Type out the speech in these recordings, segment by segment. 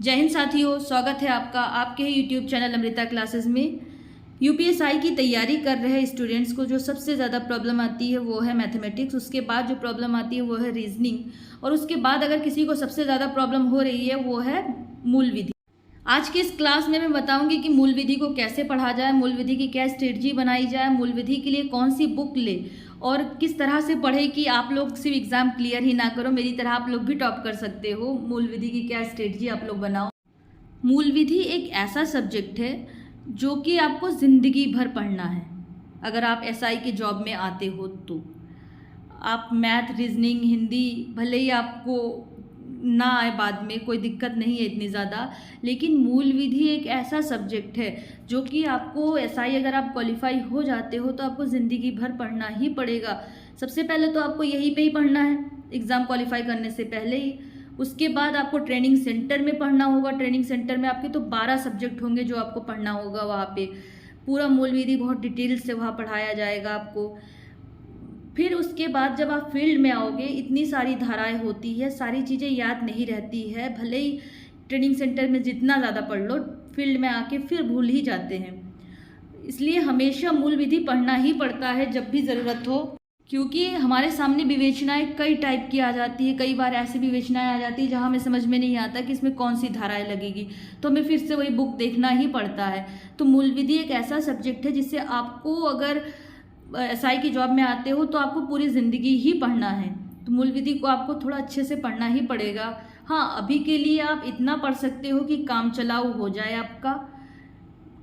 जय हिंद साथियों, स्वागत है आपका आपके ही यूट्यूब चैनल अमृता क्लासेस में। यूपीएसआई की तैयारी कर रहे स्टूडेंट्स को जो सबसे ज़्यादा प्रॉब्लम आती है वो है मैथमेटिक्स। उसके बाद जो प्रॉब्लम आती है वो है रीजनिंग, और उसके बाद अगर किसी को सबसे ज़्यादा प्रॉब्लम हो रही है वो है मूल विधि। आज के इस क्लास में मैं बताऊंगी कि मूल विधि को कैसे पढ़ा जाए, मूल विधि की क्या स्ट्रेटजी बनाई जाए, मूल विधि के लिए कौन सी बुक ले और किस तरह से पढ़े कि आप लोग सिर्फ एग्ज़ाम क्लियर ही ना करो, मेरी तरह आप लोग भी टॉप कर सकते हो। मूल विधि की क्या स्ट्रेटजी आप लोग बनाओ। मूल विधि एक ऐसा सब्जेक्ट है जो कि आपको ज़िंदगी भर पढ़ना है। अगर आप एसआई के जॉब में आते हो तो आप मैथ, रीजनिंग, हिंदी भले ही आपको ना आए बाद में, कोई दिक्कत नहीं है इतनी ज़्यादा, लेकिन मूल विधि एक ऐसा सब्जेक्ट है जो कि आपको एसआई अगर आप क्वालिफाई हो जाते हो तो आपको ज़िंदगी भर पढ़ना ही पड़ेगा। सबसे पहले तो आपको यहीं पे ही पढ़ना है एग्ज़ाम क्वालिफाई करने से पहले ही। उसके बाद आपको ट्रेनिंग सेंटर में पढ़ना होगा। ट्रेनिंग सेंटर में आपके तो 12 सब्जेक्ट होंगे जो आपको पढ़ना होगा। वहाँ पे पूरा मूल विधि बहुत डिटेल से वहाँ पढ़ाया जाएगा आपको। फिर उसके बाद जब आप फील्ड में आओगे, इतनी सारी धाराएं होती है, सारी चीज़ें याद नहीं रहती है। भले ही ट्रेनिंग सेंटर में जितना ज़्यादा पढ़ लो, फील्ड में आके फिर भूल ही जाते हैं। इसलिए हमेशा मूल विधि पढ़ना ही पड़ता है जब भी ज़रूरत हो, क्योंकि हमारे सामने विवेचनाएं कई टाइप की आ जाती है। कई बार ऐसी विवेचनाएं आ जाती है जहाँ हमें समझ में नहीं आता कि इसमें कौन सी धाराएं लगेगी, तो हमें फिर से वही बुक देखना ही पड़ता है। तो मूल विधि एक ऐसा सब्जेक्ट है जिससे आपको, अगर एसआई की जॉब में आते हो तो आपको पूरी ज़िंदगी ही पढ़ना है। तो मूल विधि को आपको थोड़ा अच्छे से पढ़ना ही पड़ेगा। हाँ, अभी के लिए आप इतना पढ़ सकते हो कि काम चलाऊ हो जाए आपका।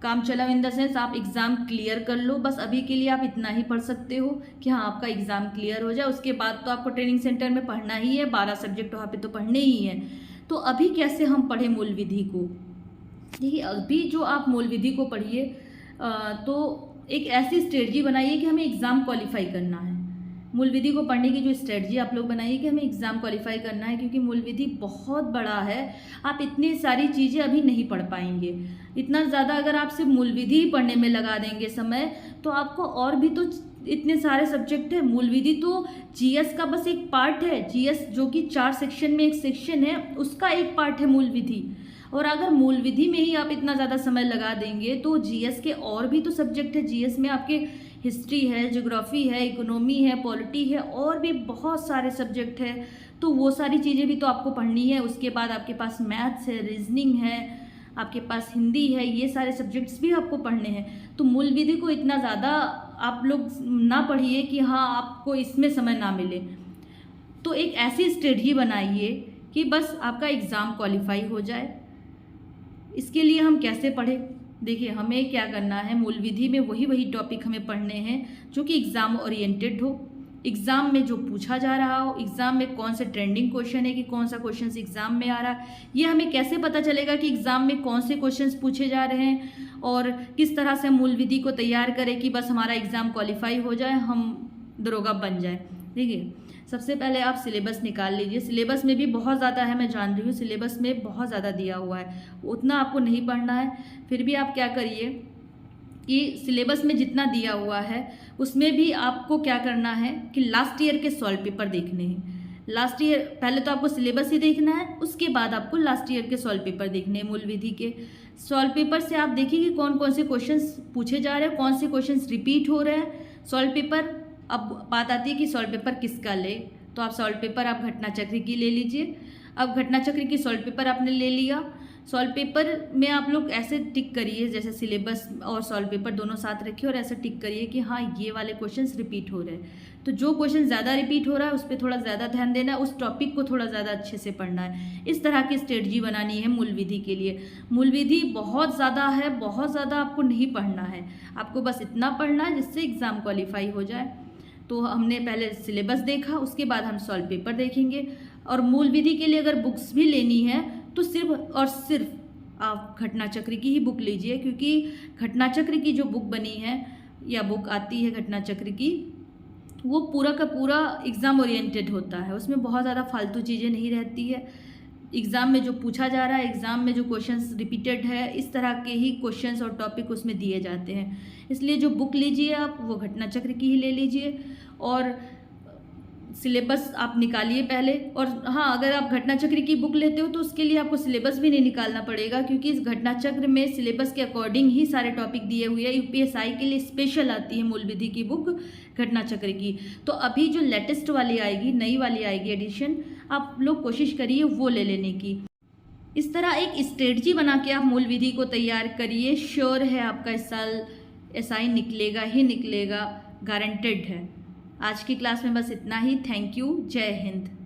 काम चलाओ इन द सेंस आप एग्ज़ाम क्लियर कर लो, बस अभी के लिए आप इतना ही पढ़ सकते हो कि हाँ आपका एग्ज़ाम क्लियर हो जाए। उसके बाद तो आपको ट्रेनिंग सेंटर में पढ़ना ही है, 12 सब्जेक्ट वहाँ पे तो पढ़ने ही हैं। तो अभी कैसे हम पढ़ें मूल विधि को? देखिए, अभी जो आप मूल विधि को पढ़िए तो एक ऐसी स्ट्रेटजी बनाइए कि हमें एग्ज़ाम क्वालिफाई करना है। मूल विधि को पढ़ने की जो स्ट्रेटजी आप लोग बनाइए कि हमें एग्ज़ाम क्वालिफाई करना है, क्योंकि मूल विधि बहुत बड़ा है। आप इतनी सारी चीज़ें अभी नहीं पढ़ पाएंगे। इतना ज़्यादा अगर आप सिर्फ मूल विधि ही पढ़ने में लगा देंगे समय, तो आपको और भी तो इतने सारे सब्जेक्ट है। मूल विधि तो जीएस का बस एक पार्ट है। जीएस जो कि 4 सेक्शन में एक सेक्शन है, उसका एक पार्ट है मूल विधि। और अगर मूल विधि में ही आप इतना ज़्यादा समय लगा देंगे तो जीएस के और भी तो सब्जेक्ट है। जीएस में आपके हिस्ट्री है, ज्योग्राफी है, इकोनॉमी है, पॉलिटी है, और भी बहुत सारे सब्जेक्ट है। तो वो सारी चीज़ें भी तो आपको पढ़नी है। उसके बाद आपके पास मैथ्स है, रीजनिंग है, आपके पास हिंदी है, ये सारे सब्जेक्ट्स भी आपको पढ़ने हैं। तो मूल विधि को इतना ज़्यादा आप लोग ना पढ़िए कि हाँ आपको इसमें समय ना मिले। तो एक ऐसी स्ट्रेटजी बनाइए कि बस आपका एग्ज़ाम क्वालिफाई हो जाए। इसके लिए हम कैसे पढ़ें? देखिए, हमें क्या करना है, मूल विधि में वही टॉपिक हमें पढ़ने हैं जो कि एग्ज़ाम ओरिएंटेड हो। एग्ज़ाम में जो पूछा जा रहा हो, एग्ज़ाम में कौन से ट्रेंडिंग क्वेश्चन है कि कौन सा क्वेश्चन एग्ज़ाम में आ रहा है, ये हमें कैसे पता चलेगा कि एग्ज़ाम में कौन से क्वेश्चंस पूछे जा रहे हैं, और किस तरह से मूल विधि को तैयार करें कि बस हमारा एग्ज़ाम क्वालिफाई हो जाए, हम दरोगा बन जाए। देखिए, सबसे पहले आप सिलेबस निकाल लीजिए। सिलेबस में भी बहुत ज़्यादा है, मैं जान रही हूँ, सिलेबस में बहुत ज़्यादा दिया हुआ है, उतना आपको नहीं पढ़ना है। फिर भी आप क्या करिए कि सिलेबस में जितना दिया हुआ है उसमें भी आपको क्या करना है कि लास्ट ईयर के सॉल्व पेपर देखने हैं। लास्ट ईयर, पहले तो आपको सिलेबस ही देखना है, उसके बाद आपको लास्ट ईयर के सॉल्व पेपर देखने हैं। मूल विधि के सॉल्व पेपर से आप देखिए कि कौन कौन से क्वेश्चंस पूछे जा रहे हैं, कौन से क्वेश्चंस रिपीट हो रहे हैं सॉल्व पेपर। अब बात आती है कि सॉल्व पेपर किसका ले, तो आप सॉल्व पेपर आप घटना चक्र की ले लीजिए। अब घटना चक्र की सॉल्व पेपर आपने ले लिया, सॉल्व पेपर में आप लोग ऐसे टिक करिए, जैसे सिलेबस और सॉल्व पेपर दोनों साथ रखिए और ऐसे टिक करिए कि हाँ ये वाले क्वेश्चंस रिपीट हो रहे हैं। तो जो क्वेश्चन ज़्यादा रिपीट हो रहा है उस पर थोड़ा ज़्यादा ध्यान देना है, उस टॉपिक को थोड़ा ज़्यादा अच्छे से पढ़ना है। इस तरह की स्ट्रेटजी बनानी है मूल विधि के लिए। मूल विधि बहुत ज़्यादा है, बहुत ज़्यादा आपको नहीं पढ़ना है, आपको बस इतना पढ़ना है जिससे एग्ज़ाम क्वालिफाई हो जाए। तो हमने पहले सिलेबस देखा, उसके बाद हम सॉल्व पेपर देखेंगे। और मूल विधि के लिए अगर बुक्स भी लेनी है तो सिर्फ और सिर्फ आप घटना चक्र की ही बुक लीजिए, क्योंकि घटना चक्र की जो बुक बनी है या बुक आती है घटना चक्र की, वो पूरा का पूरा एग्ज़ाम ओरिएंटेड होता है। उसमें बहुत ज़्यादा फालतू चीज़ें नहीं रहती है। एग्ज़ाम में जो पूछा जा रहा है, एग्ज़ाम में जो क्वेश्चंस रिपीटेड है, इस तरह के ही क्वेश्चंस और टॉपिक उसमें दिए जाते हैं। इसलिए जो बुक लीजिए आप वो घटना चक्र की ही ले लीजिए। और सिलेबस आप निकालिए पहले। और हाँ, अगर आप घटना चक्र की बुक लेते हो तो उसके लिए आपको सिलेबस भी नहीं निकालना पड़ेगा, क्योंकि इस घटना चक्र में सिलेबस के अकॉर्डिंग ही सारे टॉपिक दिए हुए हैं। यूपीएसआई के लिए स्पेशल आती है मूल विधि की बुक घटना चक्र की। तो अभी जो लेटेस्ट वाली आएगी, नई वाली आएगी एडिशन, आप लोग कोशिश करिए वो ले लेने की। इस तरह एक स्ट्रेटजी बना के आप मूल विधि को तैयार करिए। श्योर है आपका इस साल एसआई निकलेगा ही निकलेगा, गारंटेड है। आज की क्लास में बस इतना ही। Thank you. जय हिंद।